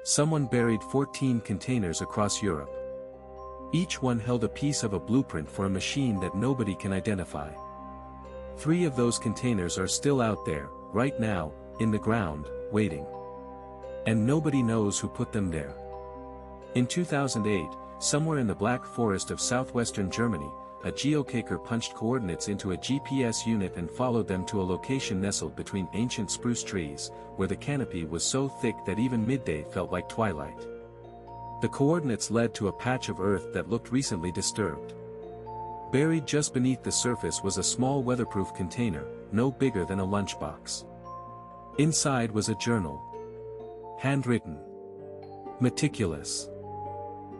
Someone buried 14 containers across Europe. Each one held a piece of a blueprint for a machine that nobody can identify. 3 of those containers are still out there, right now, in the ground, waiting. And nobody knows who put them there. In 2008, somewhere in the Black Forest of southwestern Germany, a geocacher punched coordinates into a GPS unit and followed them to a location nestled between ancient spruce trees, where the canopy was so thick that even midday felt like twilight. The coordinates led to a patch of earth that looked recently disturbed. Buried just beneath the surface was a small weatherproof container, no bigger than a lunchbox. Inside was a journal. Handwritten. Meticulous.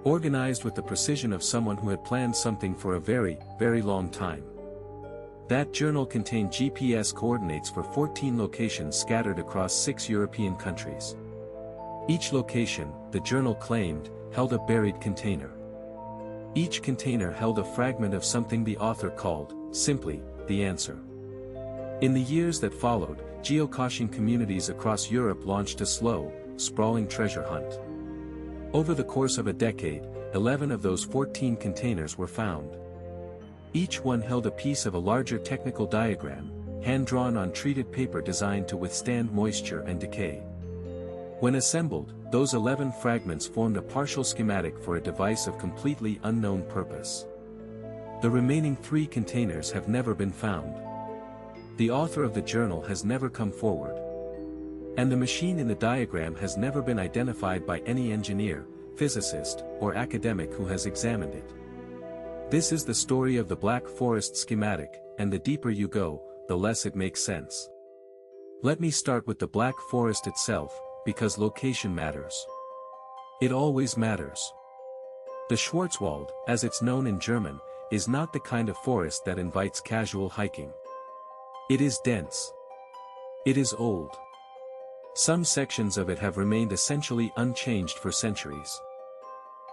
Organized with the precision of someone who had planned something for a very, very long time. That journal contained GPS coordinates for 14 locations scattered across 6 European countries. Each location, the journal claimed, held a buried container. Each container held a fragment of something the author called, simply, the answer. In the years that followed, geocaching communities across Europe launched a slow, sprawling treasure hunt. Over the course of a decade, 11 of those 14 containers were found. Each one held a piece of a larger technical diagram, hand-drawn on treated paper designed to withstand moisture and decay. When assembled, those 11 fragments formed a partial schematic for a device of completely unknown purpose. The remaining 3 containers have never been found. The author of the journal has never come forward. And the machine in the diagram has never been identified by any engineer, physicist, or academic who has examined it. This is the story of the Black Forest schematic, and the deeper you go, the less it makes sense. Let me start with the Black Forest itself, because location matters. It always matters. The Schwarzwald, as it's known in German, is not the kind of forest that invites casual hiking. It is dense. It is old. Some sections of it have remained essentially unchanged for centuries.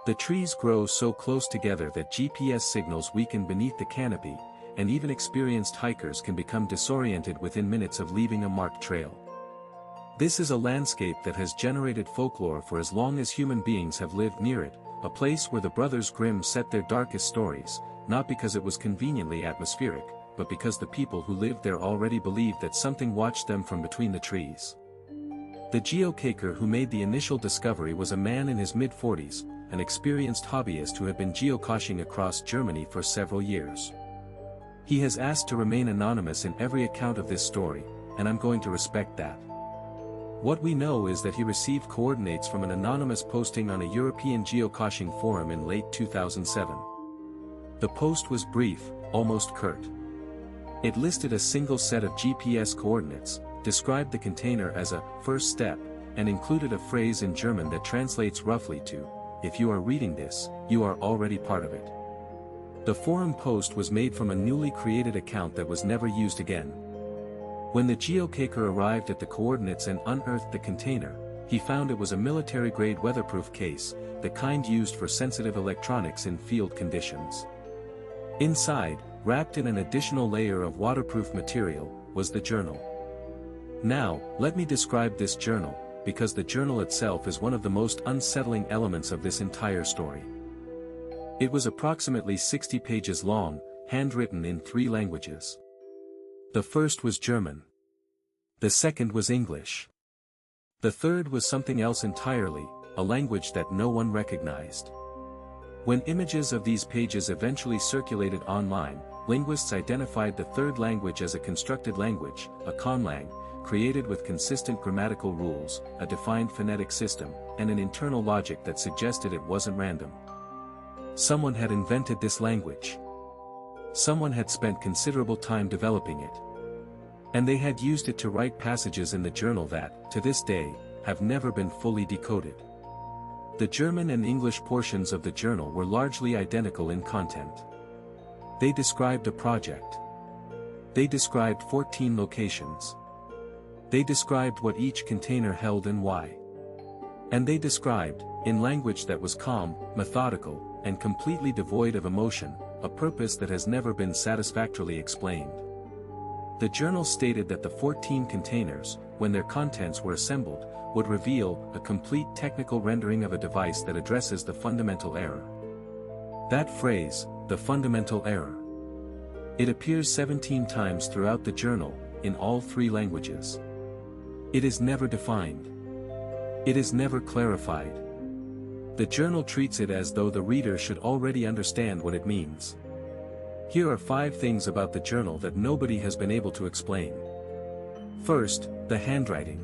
The trees grow so close together that GPS signals weaken beneath the canopy, and even experienced hikers can become disoriented within minutes of leaving a marked trail. This is a landscape that has generated folklore for as long as human beings have lived near it, a place where the Brothers Grimm set their darkest stories, not because it was conveniently atmospheric, but because the people who lived there already believed that something watched them from between the trees. The geocacher who made the initial discovery was a man in his mid-40s, an experienced hobbyist who had been geocaching across Germany for several years. He has asked to remain anonymous in every account of this story, and I'm going to respect that. What we know is that he received coordinates from an anonymous posting on a European geocaching forum in late 2007. The post was brief, almost curt. It listed a single set of GPS coordinates, described the container as a first step, and included a phrase in German that translates roughly to, "If you are reading this, you are already part of it." The forum post was made from a newly created account that was never used again. When the geocacher arrived at the coordinates and unearthed the container, he found it was a military-grade weatherproof case, the kind used for sensitive electronics in field conditions. Inside, wrapped in an additional layer of waterproof material, was the journal. Now, let me describe this journal, because the journal itself is one of the most unsettling elements of this entire story. It was approximately 60 pages long, handwritten in 3 languages. The first was German. The second was English. The third was something else entirely, a language that no one recognized. When images of these pages eventually circulated online, linguists identified the third language as a constructed language, a conlang, created with consistent grammatical rules, a defined phonetic system, and an internal logic that suggested it wasn't random. Someone had invented this language. Someone had spent considerable time developing it. And they had used it to write passages in the journal that, to this day, have never been fully decoded. The German and English portions of the journal were largely identical in content. They described a project. They described 14 locations. They described what each container held and why. And they described, in language that was calm, methodical, and completely devoid of emotion, a purpose that has never been satisfactorily explained. The journal stated that the 14 containers, when their contents were assembled, would reveal a complete technical rendering of a device that addresses the fundamental error. That phrase, the fundamental error. It appears 17 times throughout the journal, in all 3 languages. It is never defined. It is never clarified. The journal treats it as though the reader should already understand what it means. Here are 5 things about the journal that nobody has been able to explain. First, the handwriting.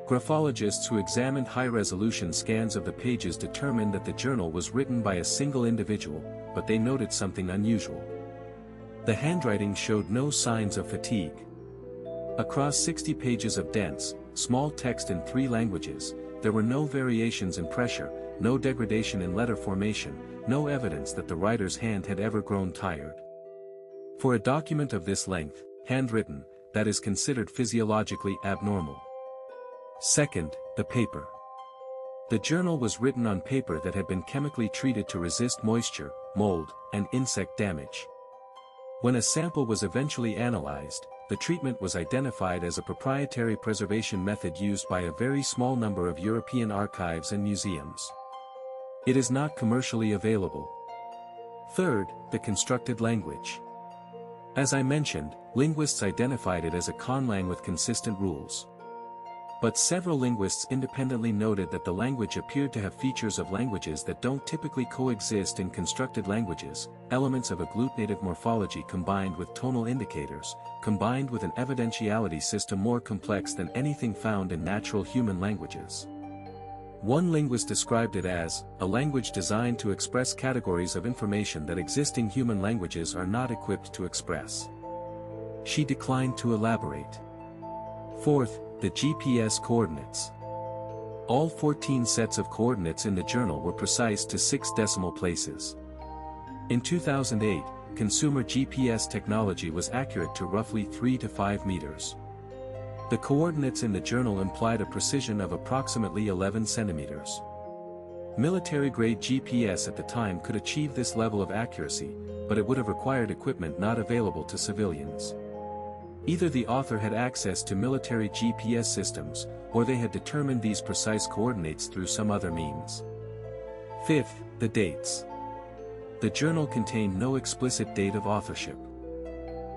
Graphologists who examined high-resolution scans of the pages determined that the journal was written by a single individual, but they noted something unusual. The handwriting showed no signs of fatigue. Across 60 pages of dense, small text in 3 languages, there were no variations in pressure, no degradation in letter formation, no evidence that the writer's hand had ever grown tired. For a document of this length, handwritten, that is considered physiologically abnormal. Second, the paper. The journal was written on paper that had been chemically treated to resist moisture, mold, and insect damage. When a sample was eventually analyzed, the treatment was identified as a proprietary preservation method used by a very small number of European archives and museums. It is not commercially available. Third, the constructed language. As I mentioned, linguists identified it as a conlang with consistent rules. But several linguists independently noted that the language appeared to have features of languages that don't typically coexist in constructed languages, elements of agglutinative morphology combined with tonal indicators, combined with an evidentiality system more complex than anything found in natural human languages. One linguist described it as a language designed to express categories of information that existing human languages are not equipped to express. She declined to elaborate. Fourth, the GPS coordinates. All 14 sets of coordinates in the journal were precise to 6 decimal places. In 2008, consumer GPS technology was accurate to roughly 3 to 5 meters. The coordinates in the journal implied a precision of approximately 11 centimeters. Military-grade GPS at the time could achieve this level of accuracy, but it would have required equipment not available to civilians. Either the author had access to military GPS systems, or they had determined these precise coordinates through some other means. Fifth, the dates. The journal contained no explicit date of authorship.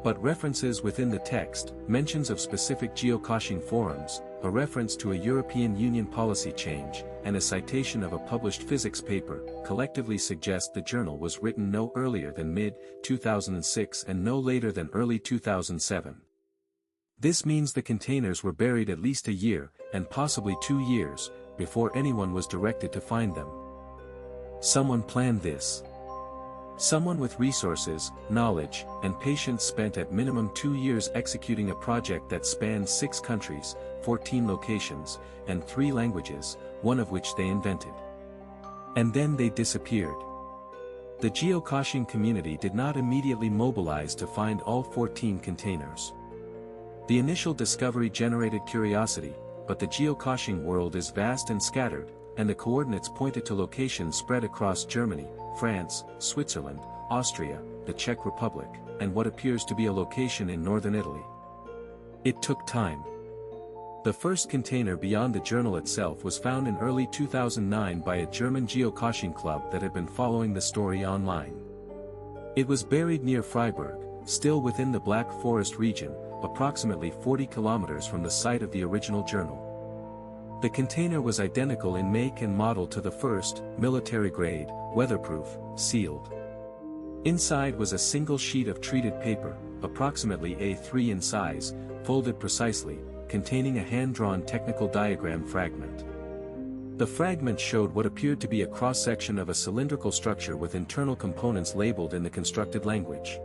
But references within the text, mentions of specific geocaching forums, a reference to a European Union policy change, and a citation of a published physics paper, collectively suggest the journal was written no earlier than mid-2006 and no later than early 2007. This means the containers were buried at least a year, and possibly 2 years, before anyone was directed to find them. Someone planned this. Someone with resources, knowledge, and patience spent at minimum 2 years executing a project that spanned 6 countries, 14 locations, and 3 languages, one of which they invented. And then they disappeared. The geocaching community did not immediately mobilize to find all 14 containers. The initial discovery generated curiosity, but the geocaching world is vast and scattered, and the coordinates pointed to locations spread across Germany, France, Switzerland, Austria, the Czech Republic, and what appears to be a location in northern Italy. It took time. The first container beyond the journal itself was found in early 2009 by a German geocaching club that had been following the story online. It was buried near Freiburg, still within the Black Forest region, approximately 40 kilometers from the site of the original journal. The container was identical in make and model to the first, military-grade, weatherproof, sealed. Inside was a single sheet of treated paper, approximately A3 in size, folded precisely, containing a hand-drawn technical diagram fragment. The fragment showed what appeared to be a cross-section of a cylindrical structure with internal components labeled in the constructed language.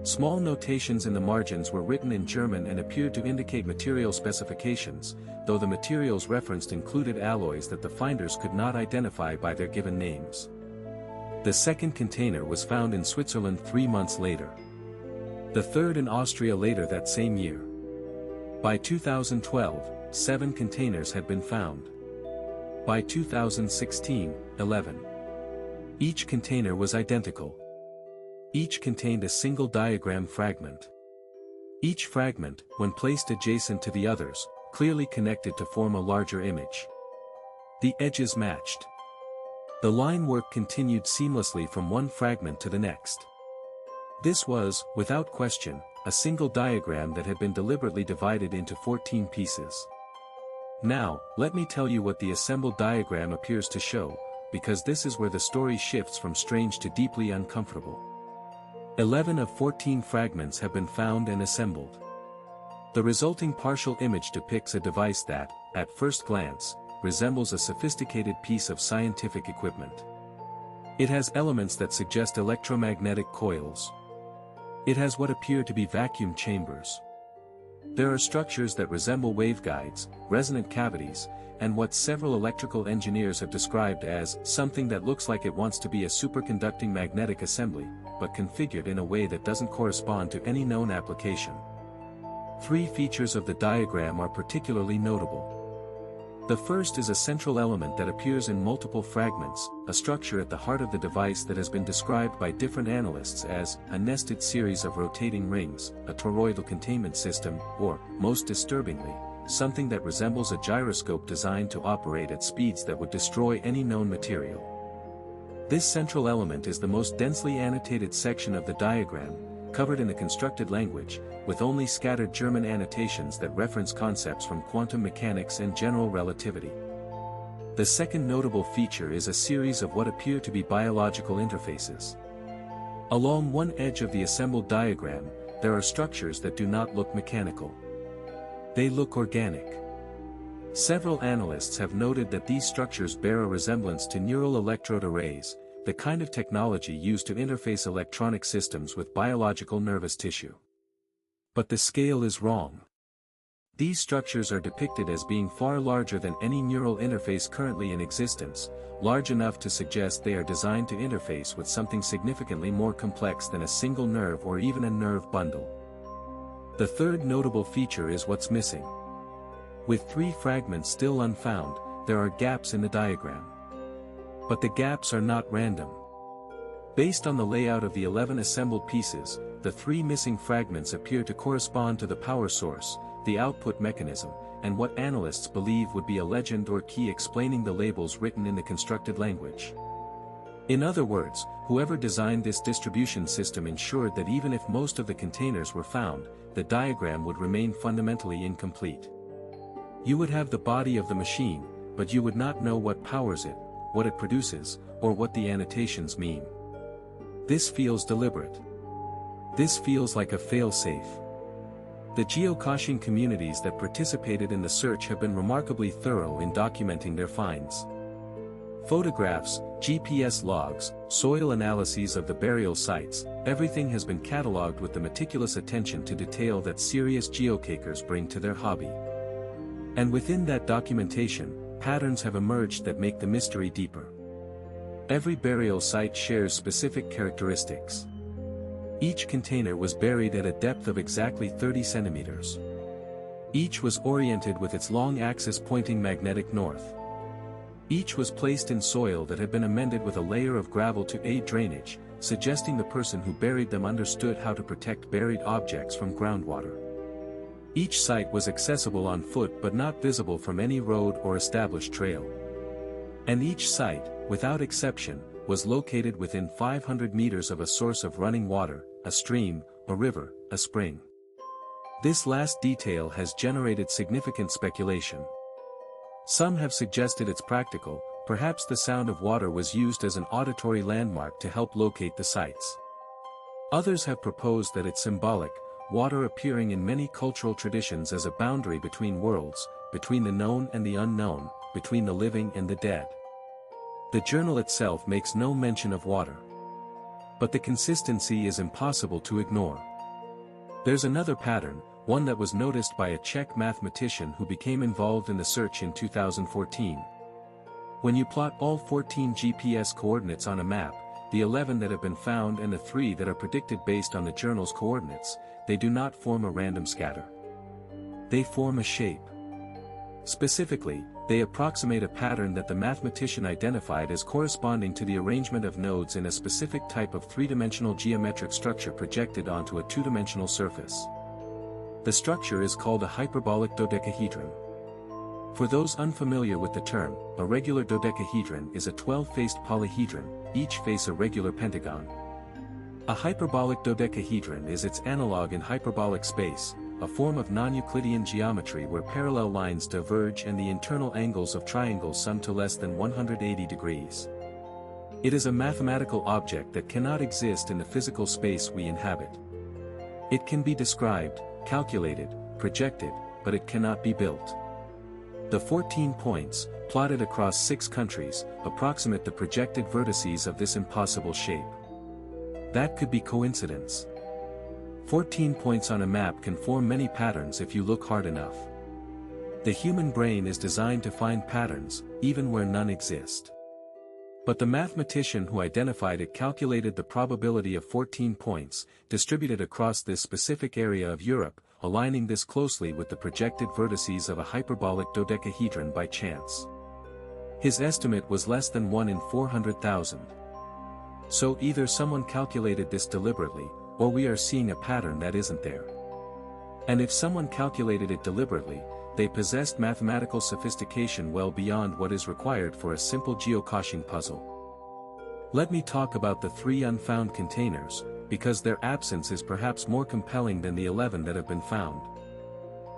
Small notations in the margins were written in German and appeared to indicate material specifications, though the materials referenced included alloys that the finders could not identify by their given names. The second container was found in Switzerland 3 months later. The third in Austria later that same year. By 2012, 7 containers had been found. By 2016, 11. Each container was identical. Each contained a single diagram fragment. Each fragment, when placed adjacent to the others, clearly connected to form a larger image. The edges matched. The line work continued seamlessly from one fragment to the next. This was, without question, a single diagram that had been deliberately divided into 14 pieces. Now, let me tell you what the assembled diagram appears to show, because this is where the story shifts from strange to deeply uncomfortable. 11 of 14 fragments have been found and assembled. The resulting partial image depicts a device that, at first glance, resembles a sophisticated piece of scientific equipment. It has elements that suggest electromagnetic coils. It has what appear to be vacuum chambers. There are structures that resemble waveguides, resonant cavities, and what several electrical engineers have described as something that looks like it wants to be a superconducting magnetic assembly, but configured in a way that doesn't correspond to any known application. 3 features of the diagram are particularly notable. The first is a central element that appears in multiple fragments, a structure at the heart of the device that has been described by different analysts as a nested series of rotating rings, a toroidal containment system, or, most disturbingly, something that resembles a gyroscope designed to operate at speeds that would destroy any known material. This central element is the most densely annotated section of the diagram, covered in a constructed language, with only scattered German annotations that reference concepts from quantum mechanics and general relativity. The second notable feature is a series of what appear to be biological interfaces. Along one edge of the assembled diagram, there are structures that do not look mechanical. They look organic. Several analysts have noted that these structures bear a resemblance to neural electrode arrays, the kind of technology used to interface electronic systems with biological nervous tissue. But the scale is wrong. These structures are depicted as being far larger than any neural interface currently in existence, large enough to suggest they are designed to interface with something significantly more complex than a single nerve or even a nerve bundle. The third notable feature is what's missing. With 3 fragments still unfound, there are gaps in the diagram. But the gaps are not random. Based on the layout of the 11 assembled pieces, the 3 missing fragments appear to correspond to the power source, the output mechanism, and what analysts believe would be a legend or key explaining the labels written in the constructed language. In other words, whoever designed this distribution system ensured that even if most of the containers were found, the diagram would remain fundamentally incomplete. You would have the body of the machine, but you would not know what powers it, what it produces, or what the annotations mean. This feels deliberate. This feels like a fail-safe. The geocaching communities that participated in the search have been remarkably thorough in documenting their finds. Photographs, GPS logs, soil analyses of the burial sites, everything has been catalogued with the meticulous attention to detail that serious geocachers bring to their hobby. And within that documentation, patterns have emerged that make the mystery deeper. Every burial site shares specific characteristics. Each container was buried at a depth of exactly 30 centimeters. Each was oriented with its long axis pointing magnetic north. Each was placed in soil that had been amended with a layer of gravel to aid drainage, suggesting the person who buried them understood how to protect buried objects from groundwater. Each site was accessible on foot but not visible from any road or established trail. And each site, without exception, was located within 500 meters of a source of running water, a stream, a river, a spring. This last detail has generated significant speculation. Some have suggested it's practical, perhaps the sound of water was used as an auditory landmark to help locate the sites. Others have proposed that it's symbolic, water appearing in many cultural traditions as a boundary between worlds, between the known and the unknown, between the living and the dead. The journal itself makes no mention of water. But the consistency is impossible to ignore. There's another pattern, one that was noticed by a Czech mathematician who became involved in the search in 2014. When you plot all 14 GPS coordinates on a map, the 11 that have been found and the 3 that are predicted based on the journal's coordinates, they do not form a random scatter. They form a shape. Specifically, they approximate a pattern that the mathematician identified as corresponding to the arrangement of nodes in a specific type of three-dimensional geometric structure projected onto a two-dimensional surface. The structure is called a hyperbolic dodecahedron. For those unfamiliar with the term, a regular dodecahedron is a 12-faced polyhedron, each face a regular pentagon. A hyperbolic dodecahedron is its analog in hyperbolic space, a form of non-Euclidean geometry where parallel lines diverge and the internal angles of triangles sum to less than 180 degrees. It is a mathematical object that cannot exist in the physical space we inhabit. It can be described, calculated, projected, but it cannot be built. The 14 points, plotted across 6 countries, approximate the projected vertices of this impossible shape. That could be coincidence. 14 points on a map can form many patterns if you look hard enough. The human brain is designed to find patterns, even where none exist. But the mathematician who identified it calculated the probability of 14 points, distributed across this specific area of Europe, aligning this closely with the projected vertices of a hyperbolic dodecahedron by chance. His estimate was less than 1 in 400,000. So either someone calculated this deliberately, or we are seeing a pattern that isn't there. And if someone calculated it deliberately, they possessed mathematical sophistication well beyond what is required for a simple geocaching puzzle. Let me talk about the 3 unfound containers, because their absence is perhaps more compelling than the 11 that have been found.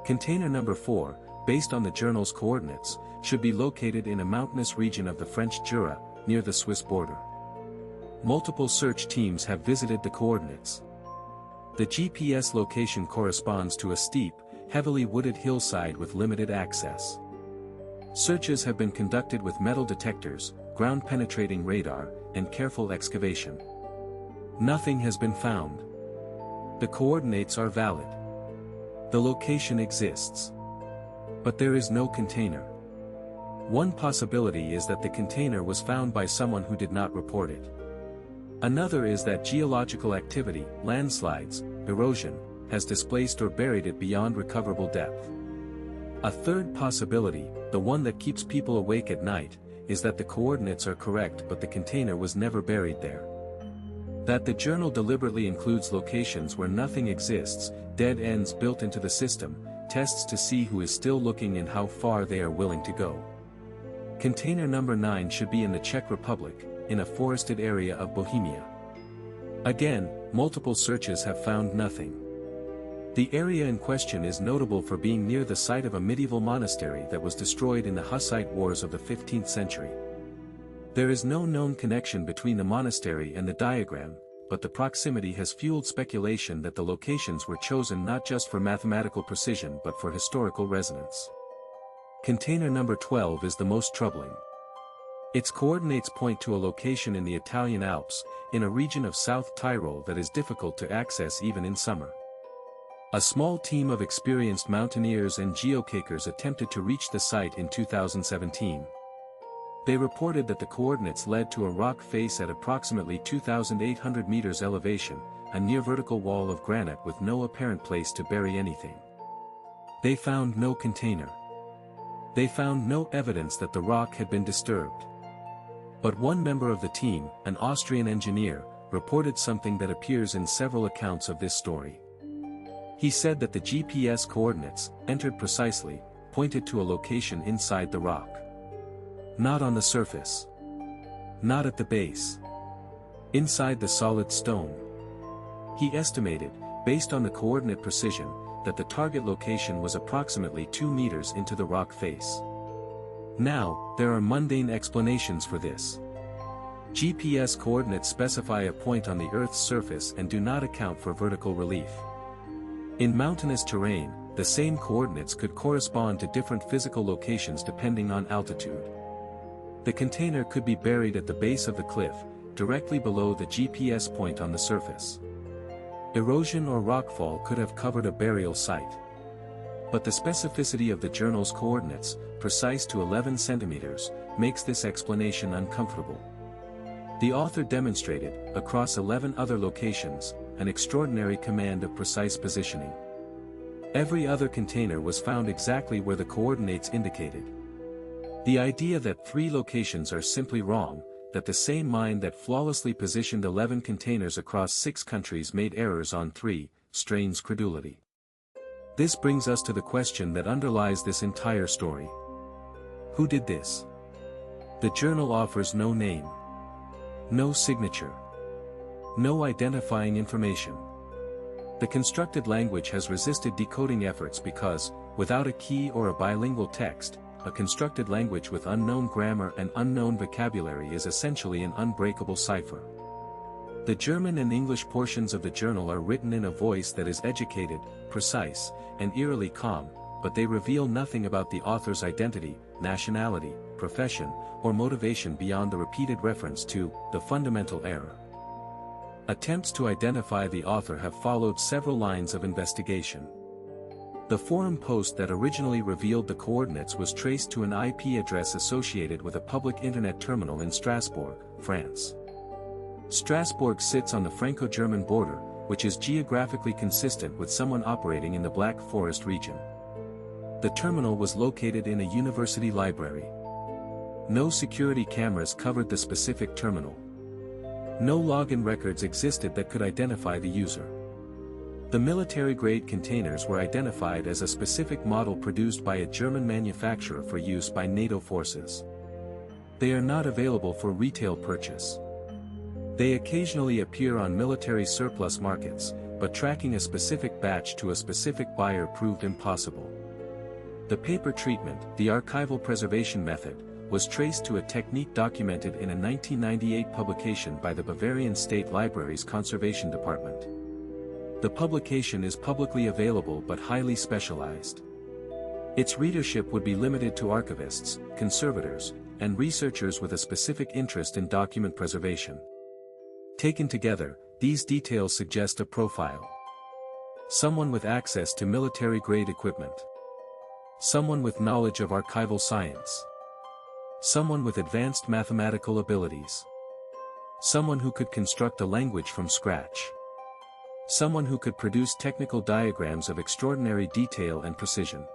Container number 4, based on the journal's coordinates, should be located in a mountainous region of the French Jura, near the Swiss border. Multiple search teams have visited the coordinates. The GPS location corresponds to a steep, heavily wooded hillside with limited access. Searches have been conducted with metal detectors, ground-penetrating radar, and careful excavation. Nothing has been found. The coordinates are valid. The location exists. But there is no container. One possibility is that the container was found by someone who did not report it. Another is that geological activity, landslides, erosion, has displaced or buried it beyond recoverable depth. A third possibility, the one that keeps people awake at night, is that the coordinates are correct but the container was never buried there. That the journal deliberately includes locations where nothing exists, dead ends built into the system, tests to see who is still looking and how far they are willing to go. Container number 9 should be in the Czech Republic, in a forested area of Bohemia. Again, multiple searches have found nothing. The area in question is notable for being near the site of a medieval monastery that was destroyed in the Hussite Wars of the 15th century. There is no known connection between the monastery and the diagram, but the proximity has fueled speculation that the locations were chosen not just for mathematical precision but for historical resonance. Container number 12 is the most troubling. Its coordinates point to a location in the Italian Alps, in a region of South Tyrol that is difficult to access even in summer. A small team of experienced mountaineers and geocachers attempted to reach the site in 2017. They reported that the coordinates led to a rock face at approximately 2,800 meters elevation, a near-vertical wall of granite with no apparent place to bury anything. They found no container. They found no evidence that the rock had been disturbed. But one member of the team, an Austrian engineer, reported something that appears in several accounts of this story. He said that the GPS coordinates, entered precisely, pointed to a location inside the rock. Not on the surface. Not at the base. Inside the solid stone. He estimated, based on the coordinate precision, that the target location was approximately 2 meters into the rock face. Now, there are mundane explanations for this. GPS coordinates specify a point on the Earth's surface and do not account for vertical relief. In mountainous terrain, the same coordinates could correspond to different physical locations depending on altitude. The container could be buried at the base of the cliff, directly below the GPS point on the surface. Erosion or rockfall could have covered a burial site. But the specificity of the journal's coordinates, precise to 11 centimeters, makes this explanation uncomfortable. The author demonstrated, across 11 other locations, an extraordinary command of precise positioning. Every other container was found exactly where the coordinates indicated. The idea that 3 locations are simply wrong, that the same mind that flawlessly positioned 11 containers across 6 countries made errors on 3, strains credulity. This brings us to the question that underlies this entire story. Who did this? The journal offers no name, no signature, no identifying information. The constructed language has resisted decoding efforts because, without a key or a bilingual text, a constructed language with unknown grammar and unknown vocabulary is essentially an unbreakable cipher. The German and English portions of the journal are written in a voice that is educated, precise, and eerily calm, but they reveal nothing about the author's identity, nationality, profession, or motivation beyond the repeated reference to the fundamental error. Attempts to identify the author have followed several lines of investigation. The forum post that originally revealed the coordinates was traced to an IP address associated with a public internet terminal in Strasbourg, France. Strasbourg sits on the Franco-German border, which is geographically consistent with someone operating in the Black Forest region. The terminal was located in a university library. No security cameras covered the specific terminal. No login records existed that could identify the user. The military-grade containers were identified as a specific model produced by a German manufacturer for use by NATO forces. They are not available for retail purchase. They occasionally appear on military surplus markets, but tracking a specific batch to a specific buyer proved impossible. The paper treatment, the archival preservation method, was traced to a technique documented in a 1998 publication by the Bavarian State Library's Conservation Department. The publication is publicly available but highly specialized. Its readership would be limited to archivists, conservators, and researchers with a specific interest in document preservation. Taken together, these details suggest a profile. Someone with access to military-grade equipment. Someone with knowledge of archival science. Someone with advanced mathematical abilities. Someone who could construct a language from scratch. Someone who could produce technical diagrams of extraordinary detail and precision.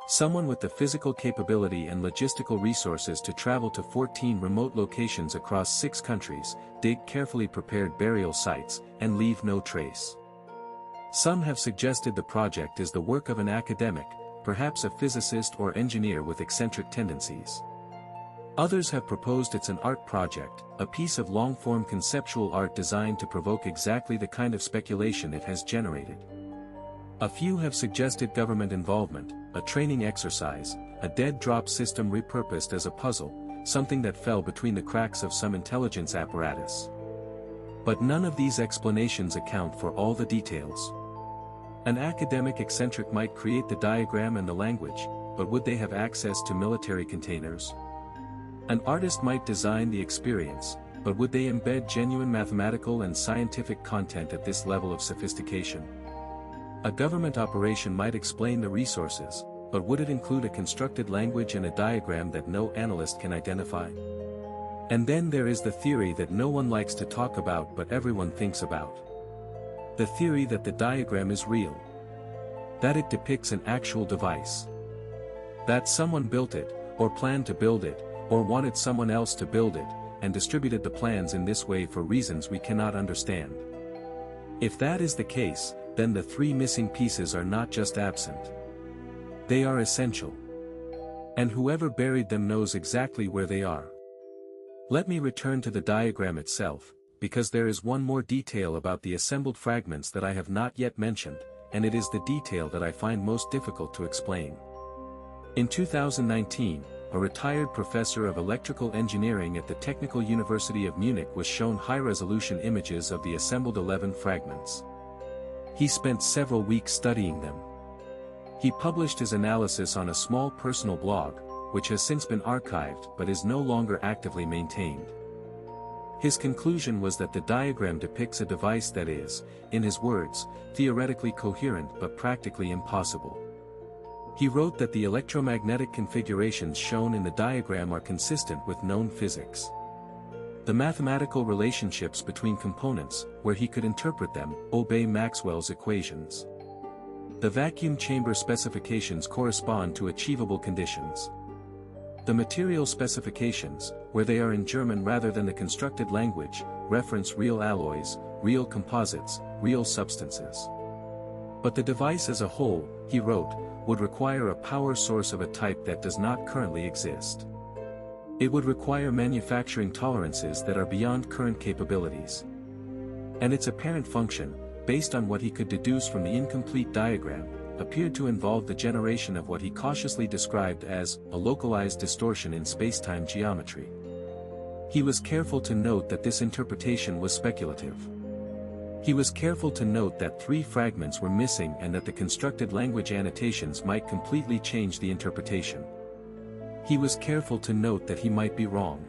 Someone with the physical capability and logistical resources to travel to 14 remote locations across 6 countries, dig carefully prepared burial sites, and leave no trace. Some have suggested the project is the work of an academic, perhaps a physicist or engineer with eccentric tendencies. Others have proposed it's an art project, a piece of long-form conceptual art designed to provoke exactly the kind of speculation it has generated. A few have suggested government involvement, a training exercise, a dead drop system repurposed as a puzzle, something that fell between the cracks of some intelligence apparatus. But none of these explanations account for all the details. An academic eccentric might create the diagram and the language, but would they have access to military containers? An artist might design the experience, but would they embed genuine mathematical and scientific content at this level of sophistication? A government operation might explain the resources, but would it include a constructed language and a diagram that no analyst can identify? And then there is the theory that no one likes to talk about but everyone thinks about. The theory that the diagram is real. That it depicts an actual device. That someone built it, or planned to build it, or wanted someone else to build it, and distributed the plans in this way for reasons we cannot understand. If that is the case, then the 3 missing pieces are not just absent. They are essential. And whoever buried them knows exactly where they are. Let me return to the diagram itself, because there is one more detail about the assembled fragments that I have not yet mentioned, and it is the detail that I find most difficult to explain. In 2019, a retired professor of electrical engineering at the Technical University of Munich was shown high-resolution images of the assembled 11 fragments. He spent several weeks studying them. He published his analysis on a small personal blog, which has since been archived but is no longer actively maintained. His conclusion was that the diagram depicts a device that is, in his words, theoretically coherent but practically impossible. He wrote that the electromagnetic configurations shown in the diagram are consistent with known physics. The mathematical relationships between components, where he could interpret them, obey Maxwell's equations. The vacuum chamber specifications correspond to achievable conditions. The material specifications, where they are in German rather than the constructed language, reference real alloys, real composites, real substances. But the device as a whole, he wrote, would require a power source of a type that does not currently exist. It would require manufacturing tolerances that are beyond current capabilities. And its apparent function, based on what he could deduce from the incomplete diagram, appeared to involve the generation of what he cautiously described as a localized distortion in spacetime geometry. He was careful to note that this interpretation was speculative. He was careful to note that 3 fragments were missing and that the constructed language annotations might completely change the interpretation. He was careful to note that he might be wrong.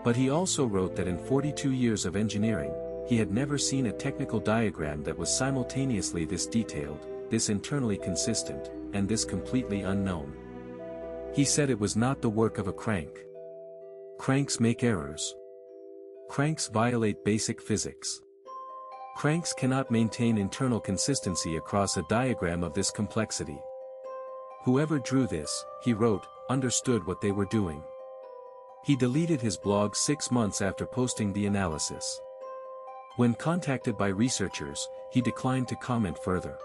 But he also wrote that in 42 years of engineering, he had never seen a technical diagram that was simultaneously this detailed, this internally consistent, and this completely unknown. He said it was not the work of a crank. Cranks make errors. Cranks violate basic physics. Cranks cannot maintain internal consistency across a diagram of this complexity. Whoever drew this, he wrote, understood what they were doing. He deleted his blog 6 months after posting the analysis. When contacted by researchers, he declined to comment further.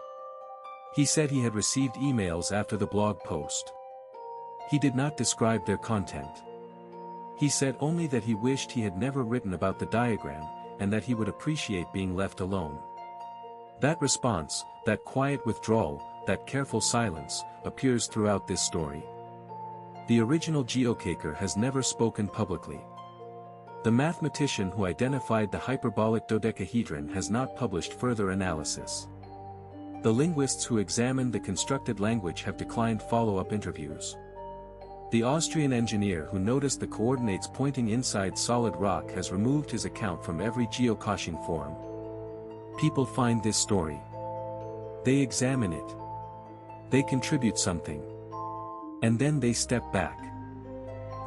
He said he had received emails after the blog post. He did not describe their content. He said only that he wished he had never written about the diagram, and that he would appreciate being left alone. That response, that quiet withdrawal, that careful silence, appears throughout this story. The original geocacher has never spoken publicly. The mathematician who identified the hyperbolic dodecahedron has not published further analysis. The linguists who examined the constructed language have declined follow-up interviews. The Austrian engineer who noticed the coordinates pointing inside solid rock has removed his account from every geocaching forum. People find this story. They examine it. They contribute something. And then they step back.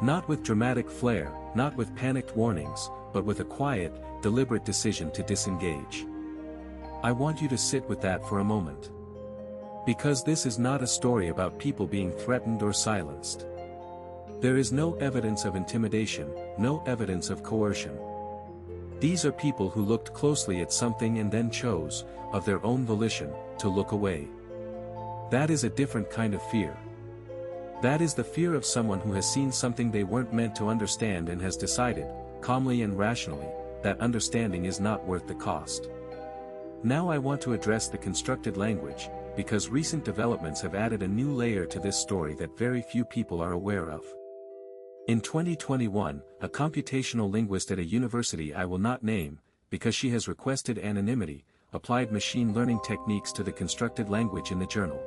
Not with dramatic flair, not with panicked warnings, but with a quiet, deliberate decision to disengage. I want you to sit with that for a moment. Because this is not a story about people being threatened or silenced. There is no evidence of intimidation, no evidence of coercion. These are people who looked closely at something and then chose, of their own volition, to look away. That is a different kind of fear. That is the fear of someone who has seen something they weren't meant to understand and has decided, calmly and rationally, that understanding is not worth the cost. Now I want to address the constructed language, because recent developments have added a new layer to this story that very few people are aware of. In 2021, a computational linguist at a university I will not name, because she has requested anonymity, applied machine learning techniques to the constructed language in the journal.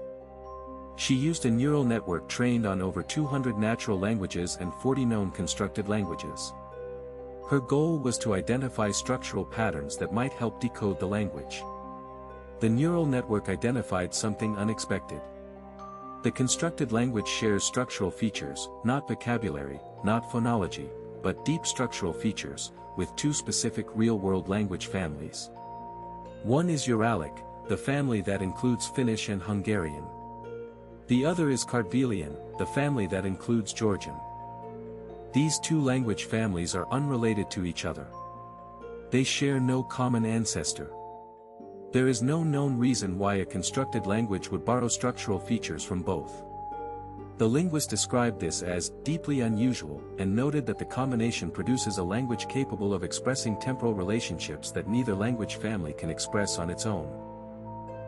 She used a neural network trained on over 200 natural languages and 40 known constructed languages. Her goal was to identify structural patterns that might help decode the language. The neural network identified something unexpected. The constructed language shares structural features, not vocabulary, not phonology, but deep structural features, with 2 specific real-world language families. One is Uralic, the family that includes Finnish and Hungarian. The other is Kartvelian, the family that includes Georgian. These 2 language families are unrelated to each other. They share no common ancestor. There is no known reason why a constructed language would borrow structural features from both. The linguist described this as deeply unusual and noted that the combination produces a language capable of expressing temporal relationships that neither language family can express on its own.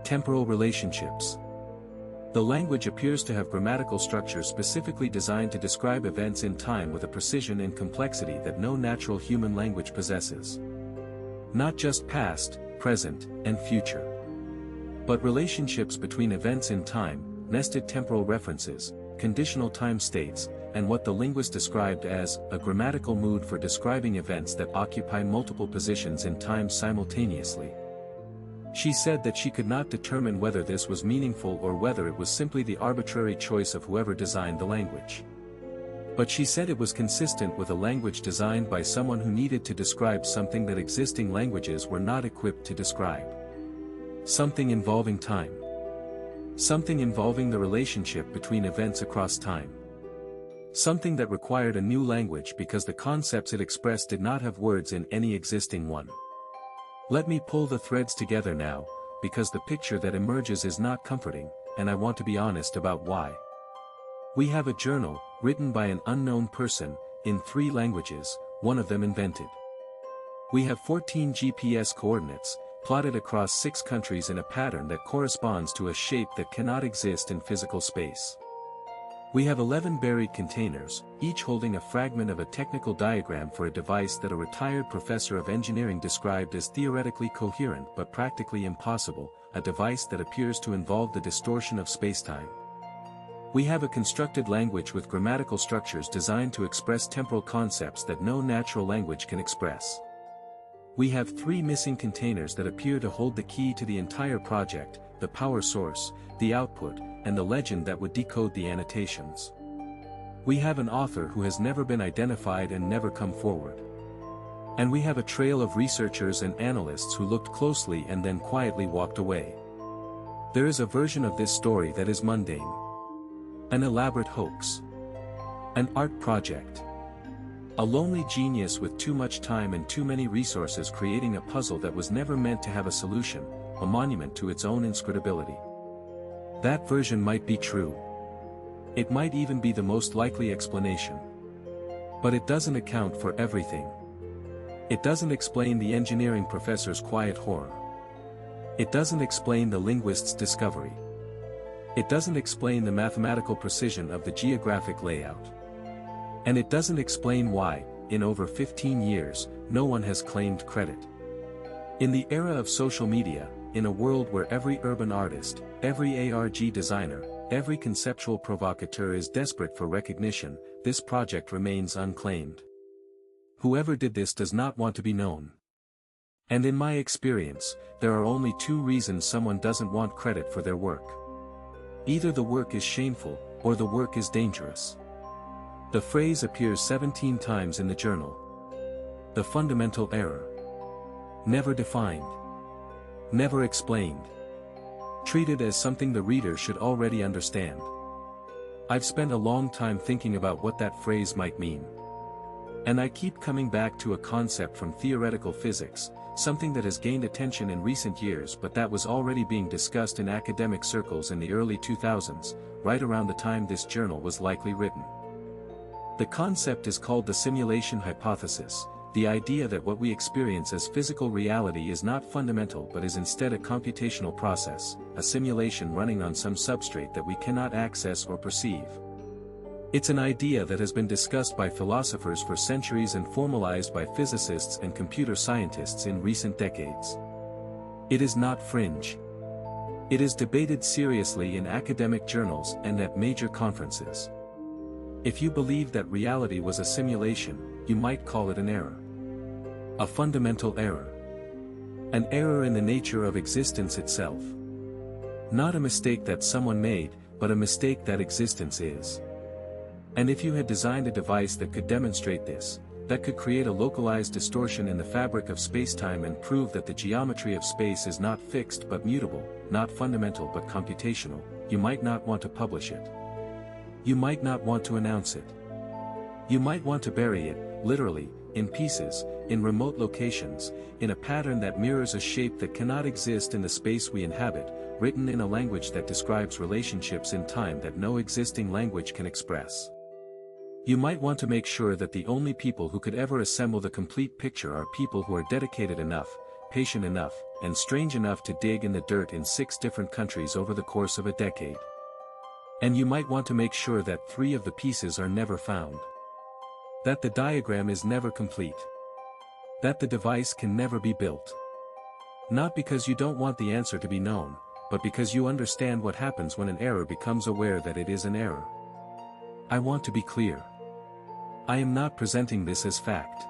Temporal relationships. The language appears to have grammatical structures specifically designed to describe events in time with a precision and complexity that no natural human language possesses. Not just past, present, and future. But relationships between events in time, nested temporal references, conditional time states, and what the linguist described as a grammatical mood for describing events that occupy multiple positions in time simultaneously. She said that she could not determine whether this was meaningful or whether it was simply the arbitrary choice of whoever designed the language. But she said it was consistent with a language designed by someone who needed to describe something that existing languages were not equipped to describe. Something involving time. Something involving the relationship between events across time. Something that required a new language because the concepts it expressed did not have words in any existing one. Let me pull the threads together now, because the picture that emerges is not comforting, and I want to be honest about why. We have a journal, written by an unknown person, in 3 languages, one of them invented. We have 14 GPS coordinates, plotted across 6 countries in a pattern that corresponds to a shape that cannot exist in physical space. We have 11 buried containers, each holding a fragment of a technical diagram for a device that a retired professor of engineering described as theoretically coherent but practically impossible, a device that appears to involve the distortion of spacetime. We have a constructed language with grammatical structures designed to express temporal concepts that no natural language can express. We have 3 missing containers that appear to hold the key to the entire project, the power source, the output, and the legend that would decode the annotations. We have an author who has never been identified and never come forward. And we have a trail of researchers and analysts who looked closely and then quietly walked away. There is a version of this story that is mundane. An elaborate hoax. An art project. A lonely genius with too much time and too many resources creating a puzzle that was never meant to have a solution, a monument to its own inscrutability. That version might be true. It might even be the most likely explanation. But it doesn't account for everything. It doesn't explain the engineering professor's quiet horror. It doesn't explain the linguist's discovery. It doesn't explain the mathematical precision of the geographic layout. And it doesn't explain why, in over 15 years, no one has claimed credit. In the era of social media, in a world where every urban artist, every ARG designer, every conceptual provocateur is desperate for recognition, this project remains unclaimed. Whoever did this does not want to be known. And in my experience, there are only 2 reasons someone doesn't want credit for their work. Either the work is shameful, or the work is dangerous. The phrase appears 17 times in the journal. The fundamental error. Never defined. Never explained. Treated as something the reader should already understand. I've spent a long time thinking about what that phrase might mean. And I keep coming back to a concept from theoretical physics, something that has gained attention in recent years but that was already being discussed in academic circles in the early 2000s, right around the time this journal was likely written. The concept is called the simulation hypothesis, the idea that what we experience as physical reality is not fundamental but is instead a computational process, a simulation running on some substrate that we cannot access or perceive. It's an idea that has been discussed by philosophers for centuries and formalized by physicists and computer scientists in recent decades. It is not fringe. It is debated seriously in academic journals and at major conferences. If you believe that reality was a simulation, you might call it an error. A fundamental error. An error in the nature of existence itself. Not a mistake that someone made, but a mistake that existence is. And if you had designed a device that could demonstrate this, that could create a localized distortion in the fabric of spacetime and prove that the geometry of space is not fixed but mutable, not fundamental but computational, you might not want to publish it. You might not want to announce it. You might want to bury it, literally, in pieces, in remote locations, in a pattern that mirrors a shape that cannot exist in the space we inhabit, written in a language that describes relationships in time that no existing language can express. You might want to make sure that the only people who could ever assemble the complete picture are people who are dedicated enough, patient enough, and strange enough to dig in the dirt in 6 different countries over the course of a decade. And you might want to make sure that 3 of the pieces are never found. That the diagram is never complete. That the device can never be built. Not because you don't want the answer to be known, but because you understand what happens when an error becomes aware that it is an error. I want to be clear. I am not presenting this as fact.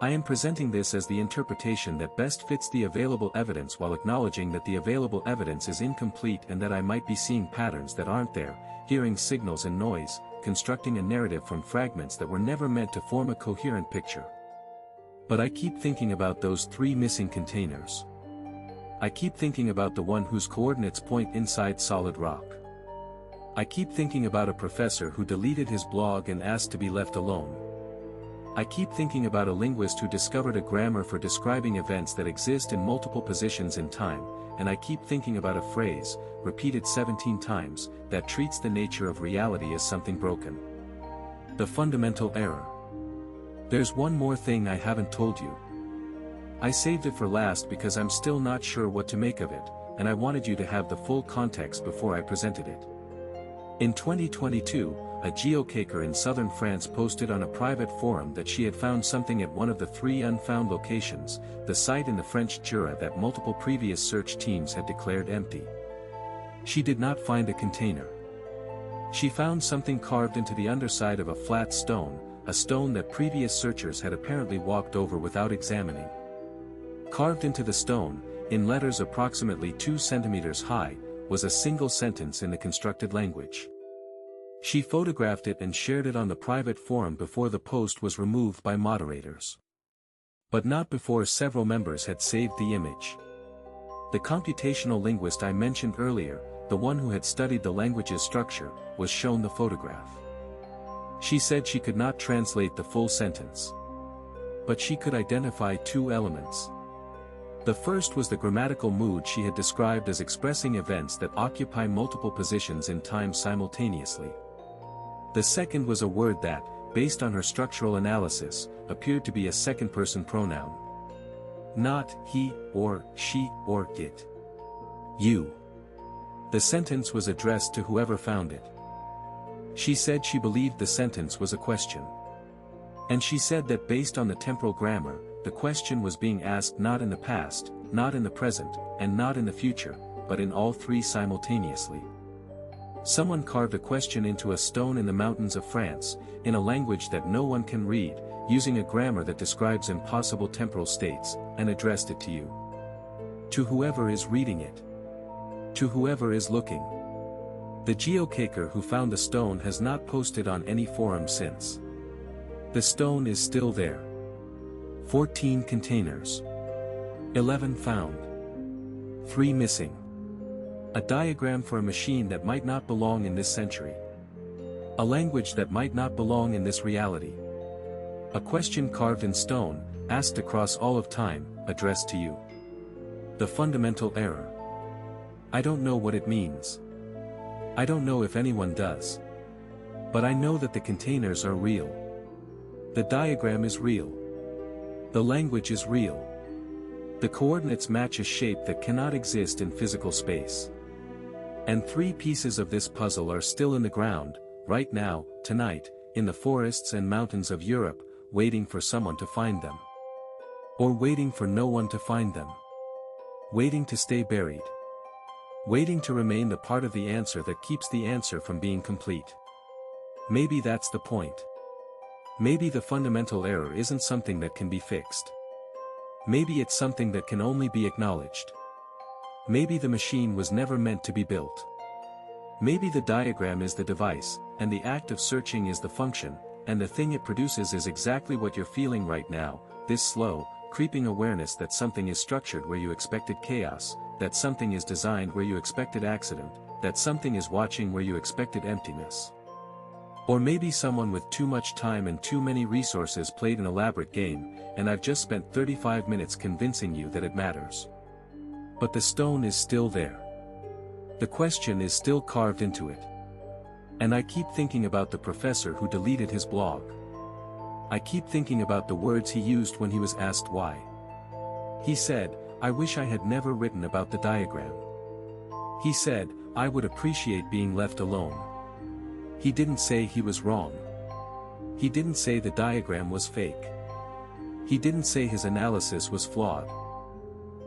I am presenting this as the interpretation that best fits the available evidence while acknowledging that the available evidence is incomplete and that I might be seeing patterns that aren't there, hearing signals and noise, constructing a narrative from fragments that were never meant to form a coherent picture. But I keep thinking about those 3 missing containers. I keep thinking about the one whose coordinates point inside solid rock. I keep thinking about a professor who deleted his blog and asked to be left alone. I keep thinking about a linguist who discovered a grammar for describing events that exist in multiple positions in time, and I keep thinking about a phrase, repeated 17 times, that treats the nature of reality as something broken. The fundamental error. There's one more thing I haven't told you. I saved it for last because I'm still not sure what to make of it, and I wanted you to have the full context before I presented it. In 2022, a geocacher in southern France posted on a private forum that she had found something at one of the 3 unfound locations, the site in the French Jura that multiple previous search teams had declared empty. She did not find a container. She found something carved into the underside of a flat stone, a stone that previous searchers had apparently walked over without examining. Carved into the stone, in letters approximately 2 centimeters high, was a single sentence in the constructed language. She photographed it and shared it on the private forum before the post was removed by moderators. But not before several members had saved the image. The computational linguist I mentioned earlier, the one who had studied the language's structure, was shown the photograph. She said she could not translate the full sentence. But she could identify 2 elements. The first was the grammatical mood she had described as expressing events that occupy multiple positions in time simultaneously. The second was a word that, based on her structural analysis, appeared to be a second-person pronoun. Not he, or she, or it. You. The sentence was addressed to whoever found it. She said she believed the sentence was a question. And she said that based on the temporal grammar, the question was being asked not in the past, not in the present, and not in the future, but in all 3 simultaneously. Someone carved a question into a stone in the mountains of France, in a language that no one can read, using a grammar that describes impossible temporal states, and addressed it to you. To whoever is reading it. To whoever is looking. The geocacher who found the stone has not posted on any forum since. The stone is still there. 14 containers. 11 found. 3 missing. A diagram for a machine that might not belong in this century. A language that might not belong in this reality. A question carved in stone, asked across all of time, addressed to you. The fundamental error. I don't know what it means. I don't know if anyone does. But I know that the containers are real. The diagram is real. The language is real. The coordinates match a shape that cannot exist in physical space. And 3 pieces of this puzzle are still in the ground, right now, tonight, in the forests and mountains of Europe, waiting for someone to find them. Or waiting for no one to find them. Waiting to stay buried. Waiting to remain the part of the answer that keeps the answer from being complete. Maybe that's the point. Maybe the fundamental error isn't something that can be fixed. Maybe it's something that can only be acknowledged. Maybe the machine was never meant to be built. Maybe the diagram is the device, and the act of searching is the function, and the thing it produces is exactly what you're feeling right now, this slow, creeping awareness that something is structured where you expected chaos, that something is designed where you expected accident, that something is watching where you expected emptiness. Or maybe someone with too much time and too many resources played an elaborate game, and I've just spent 35 minutes convincing you that it matters. But the stone is still there. The question is still carved into it. And I keep thinking about the professor who deleted his blog. I keep thinking about the words he used when he was asked why. He said, "I wish I had never written about the diagram." He said, "I would appreciate being left alone." He didn't say he was wrong. He didn't say the diagram was fake. He didn't say his analysis was flawed.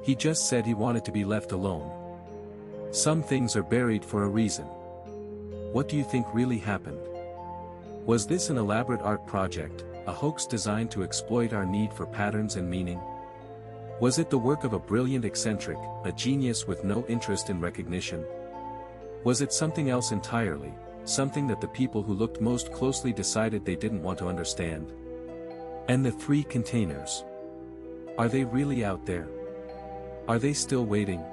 He just said he wanted to be left alone. Some things are buried for a reason. What do you think really happened? Was this an elaborate art project, a hoax designed to exploit our need for patterns and meaning? Was it the work of a brilliant eccentric, a genius with no interest in recognition? Was it something else entirely, something that the people who looked most closely decided they didn't want to understand? And the 3 containers. Are they really out there? Are they still waiting?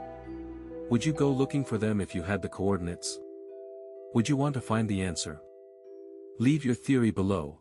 Would you go looking for them if you had the coordinates? Would you want to find the answer? Leave your theory below.